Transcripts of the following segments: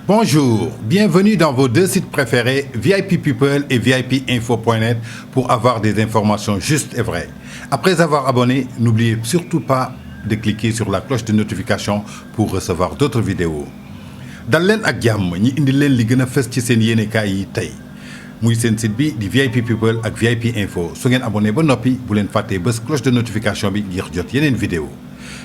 Bonjour, bienvenue dans vos deux sites préférés, VIP People et VIPinfo.net, pour avoir des informations justes et vraies. Après avoir abonné, n'oubliez surtout pas de cliquer sur la cloche de notification pour recevoir d'autres vidéos. dal leen ak jàmm ñi indi leen li gën a fës ci seen yéenekaay yi tey muy seen site bi di VIP People ak VIP Info. Su ngeen abonné ba noppi bu leen fàttee bés cloche de notification bi ngir jot yeneen vidéo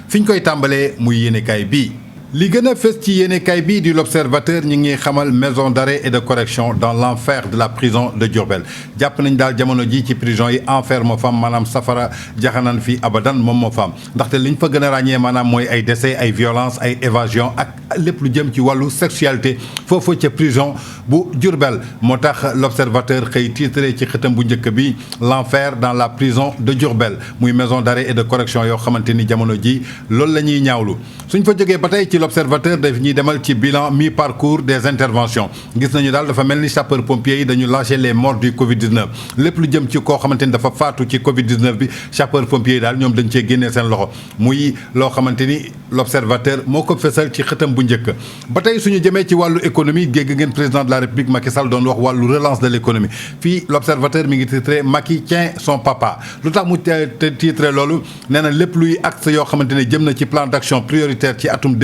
fi ñu koy tàmbalee muy yéenekaay bii. li gën a fës ci yéenekaay bii di l'Observateur ñi ngi xamal maison d'arrêt et de correction dans l'enfer de la prison de Diourbel jàpp nañ daal jamono ji ci prison yi enfer moo fam maanaam safara jaxanaan fii abadan moom moo fam ndaxte liñ fa gën a ràññee maanaam mooy ay décès ay violence ay évasion ak lépp lu jëm ci wàllu sexualité foofu ca prison bu Diourbel moo tax l'Observateur xëy titré ci xëtam bu njëkk bi l'enfer dans la prison de Diourbel muy maison d'arrêt et de correction yoo xamante ni jamono ji loolu la ñuy ñaawlu suñ fa jógee ba tey ci l'Observateur daf ñuy demal ci bilan mi-parcours des interventions gis nañu daal dafa mel ni sapeur pompiers yi dañu lâché les morts du Covid-19 lépp lu jëm ci koo xamante ni dafa faatu ci Covid-19 bi sapeur pompiers yi daal ñoom dañ cee génnee seen loxo muy loo xamante ni l'Observateur moo ko fesal ci xëtam bu njëkk ba tey suñu jëmee ci wàllu économie dégg ngeen président de la République Macky Sall doon wax wàllu relance de l'économie fii l'Observateur mi ngi titré Macky tient son papa lu tax mu titré loolu nee na lépp luy axe yoo xamante ne jëm na ci plan d'action prioritaire ci atum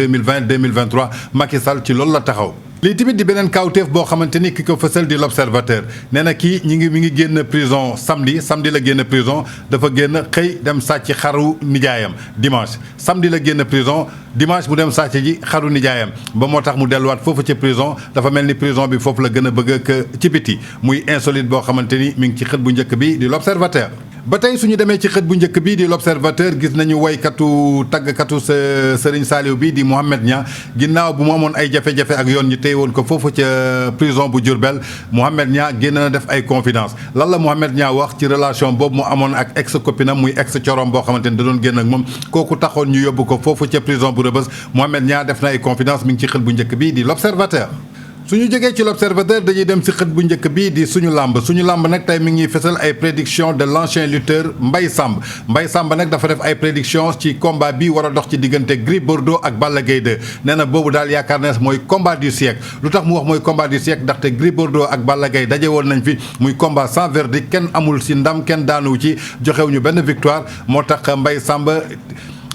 2020-2023 Macky Sall ci loolu la taxaw lii tamit di beneen kawteef boo xamante ni ki ko fësal di l'Observateur nee na kii mi ngi génn prison samedi la génn prison dafa génn xëy dem sàcc xaru nijaayam dimanche samedi la génn prison dimanche mu dem sàcc ji xaru nijaayam ba moo tax mu delluwaat foofu ci prison dafa mel ni prison bi foofu la gën a bëgg ak ci biti muy insolite boo xamante ni mi ngi ci xët bu njëkk bi di l'Observateur ba tey suñu demee ci xët bu njëkk bii di l'Observateur gis nañu waykatu tàggkatu Serigne Saliou bi di Mouhamed Niang ginnaaw bu mu amoon ay jafe-jafe ak yoon ñu téye woon ko foofu ca prison bu Diourbel Mouhamed Niang génn na def ay confidence lan la Mouhamed Niang wax ci relation boobu mu amoon ak ex copine am muy ex corom boo xamante ni da doon génn ak moom kooku taxoon ñu yóbbu ko foofu ca prison bu Rebeuss Mouhamed Niang def na ay confidence mi ngi ci xët bu njëkk bii di l'Observateur suñu jógee ci l'Observateur dañuy dem ci xët bu njëkk bii di suñu làmb nag tey mi ngi fesal ay prédiction de l'ancien lutteur Mbaye Samb nag dafa def ay prédiction ci combat bi war a dox ci diggante Gris Bordeaux ak Balla Gaye 2 nee na boobu daal yaakaar na mooy combat du siècle lu tax mu wax mooy combat du siècle ndaxte Gris Bordeaux ak Balla Gaye daje woon nañ fi muy combat sans verdict kenn amul ci ndam kenn daanuwu ci joxewuñu benn victoire moo tax Mbaye Samb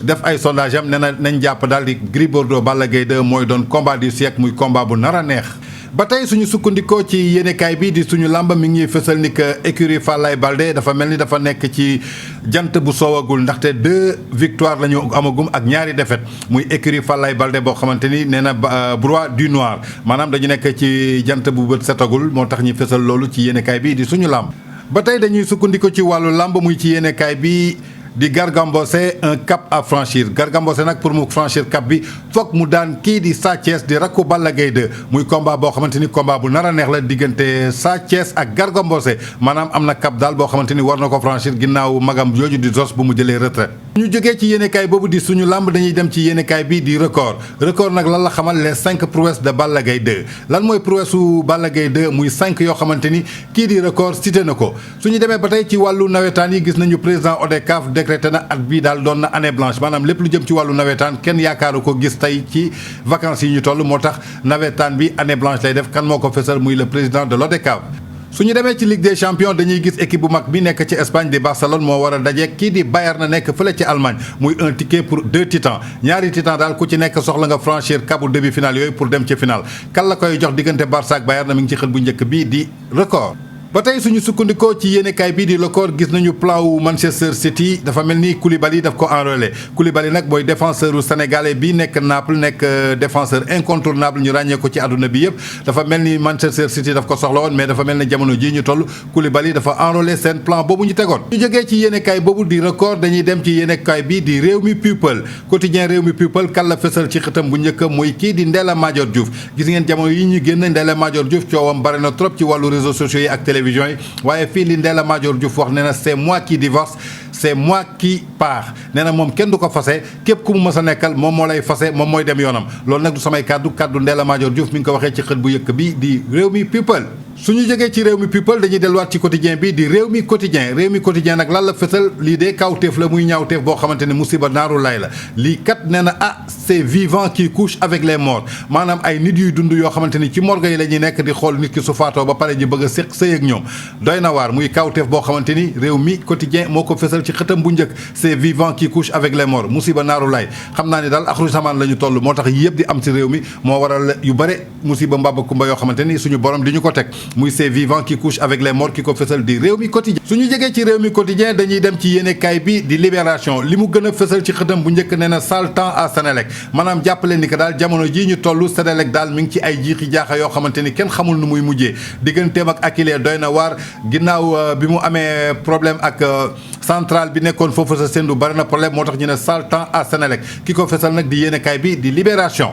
def ay sondage am nee na nañ jàpp daal di Gris Bordeaux Balla Gaye 2 mooy doon combat du siècle muy combat bu nar a neex ba tey suñu sukkandikoo ci yéenekaay bi di suñu làmb mi ngi fësal ni que écurie Falaye Baldé dafa mel ni dafa nekk ci jant bu soowagul ndaxte 2 victoires la ñu amagum ak ñaari défaite muy écurie Falaye Baldé boo xamante ni nee na broie du noir maanaam dañu nekk ci jant bu bët setagul moo tax ñu fësal loolu ci yéenekaay bi di suñu làmb ba tey dañuy sukkandikoo ci wàllu làmb muy ci yéenekaay bi di Garga Mbossé un cap à franchir Garga Mbossé nag pour mu franchir cap bi foog mu daan kii di Sa Thiès di rakku Balla Gaye 2 muy combat boo xamante ni combat bu nar a neex la diggante Sa Thiès ak Garga Mbossé maanaam am na cap daal boo xamante ni war na ko franchir ginnaaw magam jooju di Zos bu mu jëlee retraite ñu jógee ci yéenekaay boobu di suñu làmb dañuy dem ci yéenekaay bi di record nag lan la xamal les 5 prouesses de Balla Gaye 2 lan mooy prouesse su Balla Gaye 2 muy 5 yoo xamante ni kii di record cité na ko suñu demee ba tey ci wàllu nawetaan yi gis nañu président ODCAV décrété na at bii daal doon na année blanche maanaam lépp lu jëm ci wàllu nawetaan kenn yaakaaru ko gis tey ci vacances yi ñu toll moo tax nawetaan bi année blanche lay def kan moo ko fesal muy le président de l'ODCAV suñu demee ci Ligue des champions dañuy gis équipe bu mag bi nekk ci Espagne di Barcelone moo war a daje kii di Bayern na nekk fële ci Allemagne muy un ticket pour 2 titans ñaari titans daal ku ci nekk soxla nga franchir capu demi-finale yooyu pour dem ci finale kan la koy jox diggante Barça ak Bayern na mi ngi ci xët bu njëkk bii di record ba tey suñu sukkandikoo ci yéenekaay bii di record gis nañu plan wu Manchester City dafa mel ni Koulibaly daf ko enrôlé Koulibaly nag mooy défenseur u sénégalais bi nekk Naples nekk défenseur incontournable ñu ràññee ko ci àdduna bi yëpp dafa mel ni Manchester City daf ko soxla woon mais dafa mel ni jamono jii ñu toll Koulibaly dafa enrôlé seen plan boobu ñu tegoon ñu jógee ci yéenekaay boobu di record dañuy dem ci yéenekaay bi di Rewmi People quotidien Rewmi People kan la fësal ci xëtam bu njëkk muy kii di Ndella Madior Diouf gis ngeen jamono yi ñu génn Ndella Madior Diouf coowam bare na trop ci wàllu réseaux sociaux yi ak télévision yi waaye fii li Ndella Madior Diouf wax nee na c'est moi qui divorce c'est moi qui pars nee na moom kenn du ko fase képp ku mu mës a nekkal moom moo lay fase moom mooy dem yoonam loolu nag du samay kaddu Ndella Madior Diouf mi ngi ko waxee ci xët bu yëkk bi di Rewmi People suñu jógee ci réew mi people dañuy delluwaat ci quotidien bi di réew mi quotidien nag lan la fësal lii de kawteef la muy ñaawteef boo xamante ne musiba naaru lay la lii kat nee na c'est vivant qui couche avec les morts maanaam ay nit yuy dund yoo xamante ni ci morgue yi la ñuy nekk di xool nit ki su faatoo ba pare ñu bëgg a sëy ak ñoom doy na waar muy kawteef boo xamante ni réew mi quotidien moo ko fësal ci xëtam bu njëkk c'est vivant qui couche avec les morts musiba naaru lay xam naa ni daal axru samaan la ñu toll moo tax yëpp di am ci réew mi moo waral yu bare musiba mbaba kumba yoo xamante ni suñu borom di ñu ko teg muy c'est vivant qui couche avec les morts ki ko fësal di réew mi quotidien suñu jegee ci réew mi quotidien dañuy dem ci yéenekaay bi di libération li mu gën a fësal ci xëtam bu njëkk nee na sale temps à Senelec maanaam jàppale ni que daal jamono jii ñu toll Senelec daal mi ngi ci ay jiixi jaaxa yoo xamante ni kenn xamul nu muy mujjee digganteem ak Akilee doy na waar ginnaaw bi mu amee problème ak centrale bi nekkoon foofu sa sendu bari na problème moo tax ñu ne sale temps à Senelec ki ko fësal nag di yéenekaay bi di libération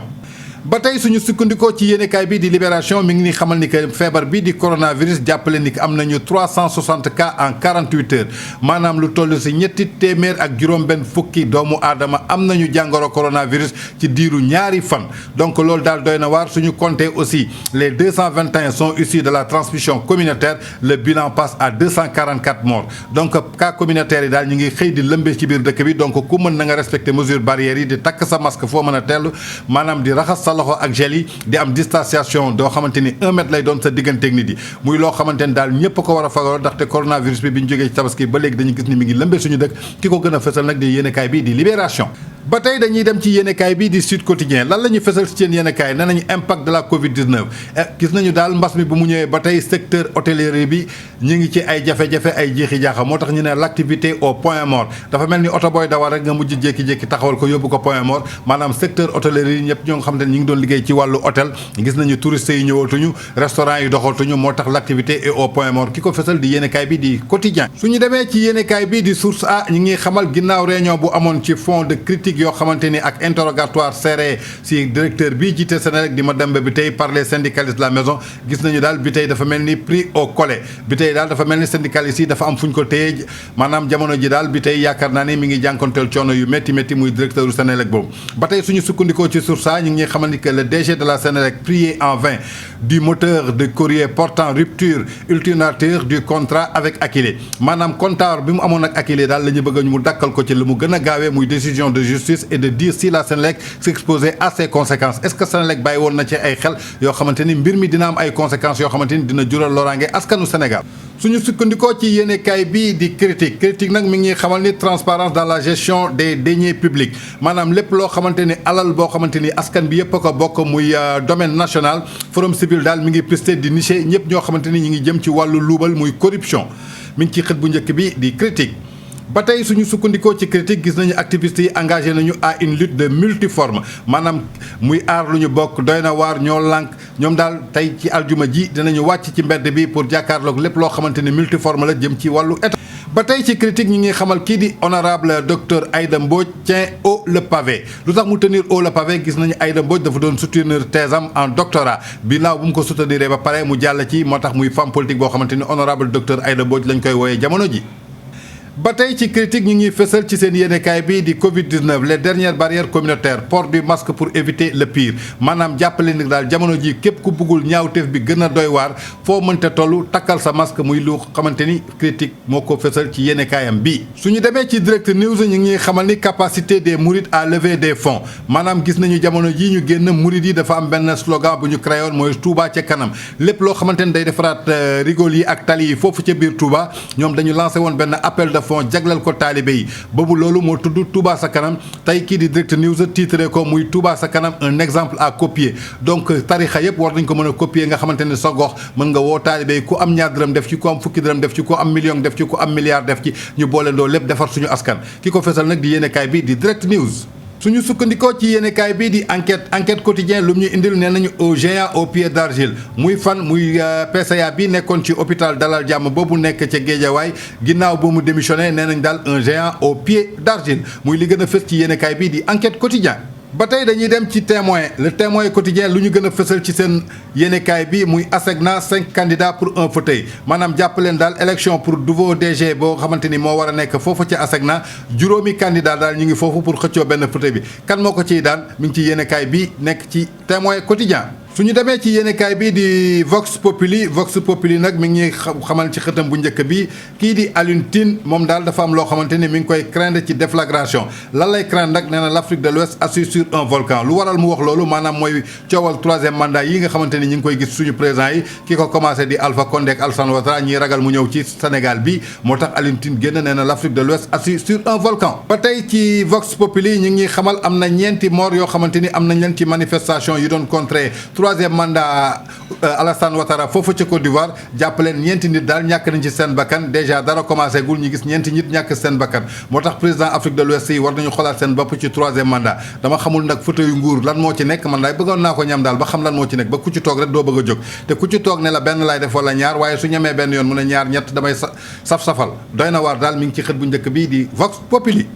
ba tey suñu sukkandikoo ci yéenekaay bi di libération mi ngi ni xamal ni que feebar bi di coronavirus jàppale ni que am nañu 360 cas en 48 heures maanaam lu toll si ñetti téeméer ak juróom-benn fukki doomu aadama am nañu jàngoro coronavirus ci diiru ñaari fan donc loolu daal doy na waar suñu compté aussi les 221 sont issus de la transmission communautaire le bilan passe à 244 morts donc cas communautaire yi daal ñu ngi xëy di lëmbee ci biir dëkk bi donc ku mën na nga respecter mesures barrières yi di takk sa masque foo mën a tellu maanaam di raxas sa loxo ak gel yi di am distanciation doo xamante ni 1 mètre lay doon sa digganteeg nit yi muy loo xamante ni daal ñëpp ko war a fagaroo ndaxte coronavirus bi ñu jógee ci tabaski ba léegi dañu gis ni mi ngi lëmbee suñu dëkk ki ko gën a fësal nag di yéenekaay bi di libération ba tey dañuy dem ci yéenekaay bi di Sud Quotidien lan la ñu fësal ci seen yéenekaay nee nañu impact de la Covid-19 gis nañu daal mbas mi bu mu ñëwee ba tey secteur hôtellerie bi ñu ngi ci ay jafe-jafe ay jiixi jaaxa moo tax ñu ne l'activité au point mort dafa mel ni oto booy dawal rek nga mujj jékki-jékki taxawal ko yóbbu ko point mort maanaam secteur hôtellerie yi ñëpp ñoo nga xam ne ñu ngi doon liggéey ci wàllu hôtel gis nañu touristes yi ñëwatuñu restaurant yi doxatuñu moo tax l'activité est au point mort ki ko fësal di yéenekaay bi di Quotidien suñu demee ci yéenekaay bi di Source A ñu ngi xamal ginnaaw réunion bu amoon ci fond de critique yoo xamante ni ak interrogatoire serré si directeur bi jiite Senelec di Mademba Bitèye par les syndicalistes de la maison gis nañu daal Bitèye dafa mel ni pris au collet Bitèye daal dafa mel ni syndicalistes yi dafa am fuñ ko téye maanaam jamono ji daal Bitèye yaakaar naa ni mi ngi jànkonteel coono yu métti muy directeur du Senelec boobu ba tey suñu sukkandikoo ci Source A ñu ngi xamal ni que le DG de la Senelec prié en vain du moteur de courrier portant rupture ultérieure du contrat avec Akilee maanaam contrat bi mu amoon ak Akilee daal la ñu bëgg mu dakkal ko ci lu mu gën a gaawee muy décision de justice et de dire si la Senelec s'exposait à ses conséquences est-ce que Senelec bàyyi woon na ci ay xel yoo xamante ni mbir mi dina am ay conséquences yoo xamante ni dina jural loraange askanu Sénégal suñu sukkandikoo ci yéenekaay bi di critique nag mi ngi xamal ni transparence dans la gestion des deniers publics maanaam lépp loo xamante ni alal boo xamante ni askan bi yëpp a ko bokk muy domaine national Forum Civil daal mi ngi pisté di nicher ñëpp ñoo xamante ni ñi ngi jëm ci wàllu luubal muy corruption mi ngi ci xët bu njëkk bi di critique ba tey suñu sukkandikoo ci critique gis nañu activistes yi engagé nañu à une lutte de multiforme maanaam muy aar lu ñu bokk doy na waar ñoo lànk ñoom daal tey ci aljuma ji dinañu wàcc ci mbedd bi pour jàkkaarloog lépp loo xamante ni multiforme la jëm ci wàllu état ba tey ci critique ñi ngi xamal kii di honorable docteur Aïda Mbodj tient haut le pavé lu tax mu tenir haut le pavé gis nañu Aïda Mbodj dafa doon soutenir thèse am en doctorat bi laaw bu mu ko soutenir ba pare mu jàll ci moo tax muy femme politique boo xamante ni honorable docteur Aïda Mbodj lañ koy wooyee jamono ji ba tey ci critique ñi ngi fësal ci seen yéenekaay bi di Covid-19 les dernières barrières communautaires port du masque pour éviter le pire maanaam jàppale ni daal jamono ji képp ku bëggul ñaawteef bi gën a doy waar foo mënta toll takkal sa masque muy lu xamante ni critique moo ko fësal ci yéenekaayam bi suñu demee ci direct news ñi ngi xamal ni capacité des mourides à lever des fonds maanaam gis nañu jamono ji ñu génn mourides yi dafa am benn slogan bu ñu créé woon mooy Touba ca kanam lépp loo xamante ni day defaraat rigole yi ak tali yi foofu ca biir Touba ñoom dañu lancé woon benn appel de fonds jagleel ko taalibe yi boobu loolu moo tudd Touba sa kanam tey kii di direct news titré ko muy Touba sa kanam un exemple à copier donc tarixa yëpp war nañ ko mën a copier nga xamante ne sa gox mën nga woo taalibe yi ku am ñaar dërëm def ci ku am fukki dërëm def ci ku am million def ci ku am milliard def ci ñu boolendoo lépp defar suñu askan ki ko fesal nag di yéenekaay bi di direct news suñu sukkandikoo ci yéenekaay bii di enquête quotidien lu mu ñu indil nee nañu au géant au pied d'argile muy fan muy PCA bi nekkoon ci hôpital Dalal Jàmm boobu nekk ca Géejawaay ginnaaw ba mu démissionné nee nañ daal un géant au pied d'argile muy li gën a fës ci yéenekaay bii di enquête quotidien ba tey dañuy dem ci témoin le témoin quotidien lu ñu gën a fësal ci seen yéenekaay bi muy ASECNA 5 candidats pour un fauteuil maanaam jàpp leen daal élection pour nouveau DG boo xamante ni moo war a nekk foofu ci ASECNA juróomi candidat daal ñu ngi foofu pour xëccoo benn fauteuil bi kan moo ko ciy daan mi ngi ci yéenekaay bi nekk ci témoin quotidien suñu demee ci yéenekaay bi di Vox Populi nag mi ngi xamal ci xëtam bu njëkk bi kii di Alioune Tine moom daal dafa am loo xamante ni mi ngi koy craindre ci déflagration lan lay craindre nag nee na l'Afrique de l'Ouest assis sur un volcan lu waral mu wax loolu maanaam mooy coowal troisième mandat yi nga xamante ni ñi ngi koy gis suñu président yi ki ko commencé di Alpha Condé ak Alassane Ouattara ñiy ragal mu ñëw ci Sénégal bi moo tax Alioune Tine génn nee na l'Afrique de l'Ouest assis sur un volcan. ba tey ci Vox Populi ñi ngi xamal am na ñeenti morts yoo xamante ni am nañ leen ci manifestation yi doon contrer troisième mandat Alassane Ouattara foofu ca Côte d'Ivoire jàppaleen ñeenti nit daal ñàkk nañ ci seen bakkan déjà dara commencé gul ñu gis ñeenti nit ñàkk seen bakkan moo tax président Afrique de l'Ouest yi war nañu xoolaat seen bopp ci troisième mandat dama xamul nag fauteuil nguur lan moo ci nekk man daay bëggoon naa ko ñam daal ba xam lan moo ci nekk ba ku ci toog rek doo bëgg a jóg te ku ci toog ne la benn laay def wala ñaar waaye su ñemee benn yoon mu ne ñaar ñett damay saf-safal doy na waar daal mi ngi ci xët bu njëkk bii di Vox Populi.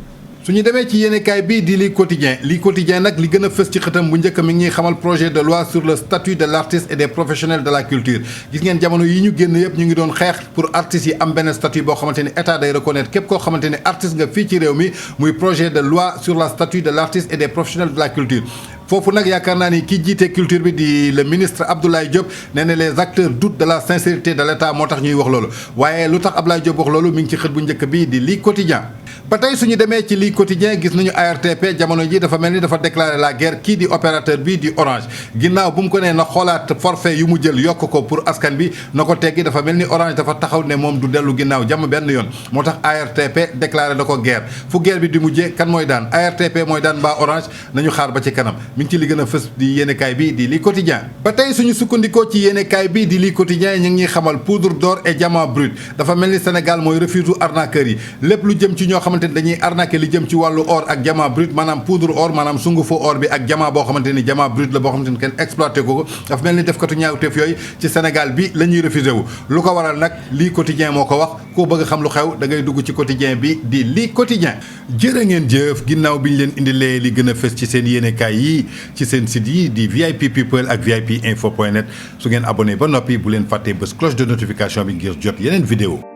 su ñu demee ci yéenekaay bii di li quotidien nag li gën a fës ci xëtam bu njëkk mi ngi xamal projet de loi sur le statut de l'artiste et des professionnels de la culture gis ngeen jamono yi ñu génn yëpp ñu ngi doon xeex pour artistes yi am benn statut boo xamante ni état day reconnaître képp koo xamante ni artiste nga fii ci réew mi muy projet de loi sur le statut de l'artiste et des professionnels de la culture. foofu nag yaakaar naa ni ki jiite culture bi di le ministre Abdoulaye Diop nee na les acteurs doutent de la sincérité de l'État moo tax ñuy wax loolu waaye lu tax Abdoulaye Diop wax loolu mi ngi ci xët bu njëkk bii di lii quotidien ba tey suñu demee ci lii quotidien gis nañu ARTP jamono ji dafa mel ni dafa déclarer la guerre kii di opérateur bi di Orange ginnaaw bu mu ko nee na xoolaat forfait yu mu jël yokk ko pour askan bi na ko teggi dafa mel ni Orange dafa taxaw ne moom du dellu ginnaaw jàmm benn yoon moo tax ARTP déclaré da ko guerre fu guerre bi di mujjee kan mooy daan ARTP mooy daan mbaa Orange nañu xaar ba ci kanam mi ngi ci li gën a fës di yéenekaay bi di lii quotidien ba tey suñu sukkandikoo ci yéenekaay bi di lii quotidien ñu ngi xamal poudre d'or et diamant brut dafa mel ni Sénégal mooy refuge arnaqueur yi lépp lu jëm ci ñoo xamante ni dañuy arnaquer li jëm ci wàllu or ak diamant brut maanaam poudre or maanaam sungufu or bi ak diamant boo xamante ni diamant brut la boo xamante ni kenn exploité ko dafa mel ni def katu ñaawteef yooyu ci Sénégal bi la ñuy refusé wu lu ko waral nag lii quotidien moo ko wax koo bëgg xam lu xew da ngay dugg ci quotidien bi di lii quotidien jërë ngeen jëf ginnaaw bi ñu leen indilee li gën a fës ci seen yéenekaay yi ci seen site yi di VIP People ak VIP Info.net su ngeen abonné ba noppi bu leen fàttee bés cloche de notification bi ngir jot yeneen vidéo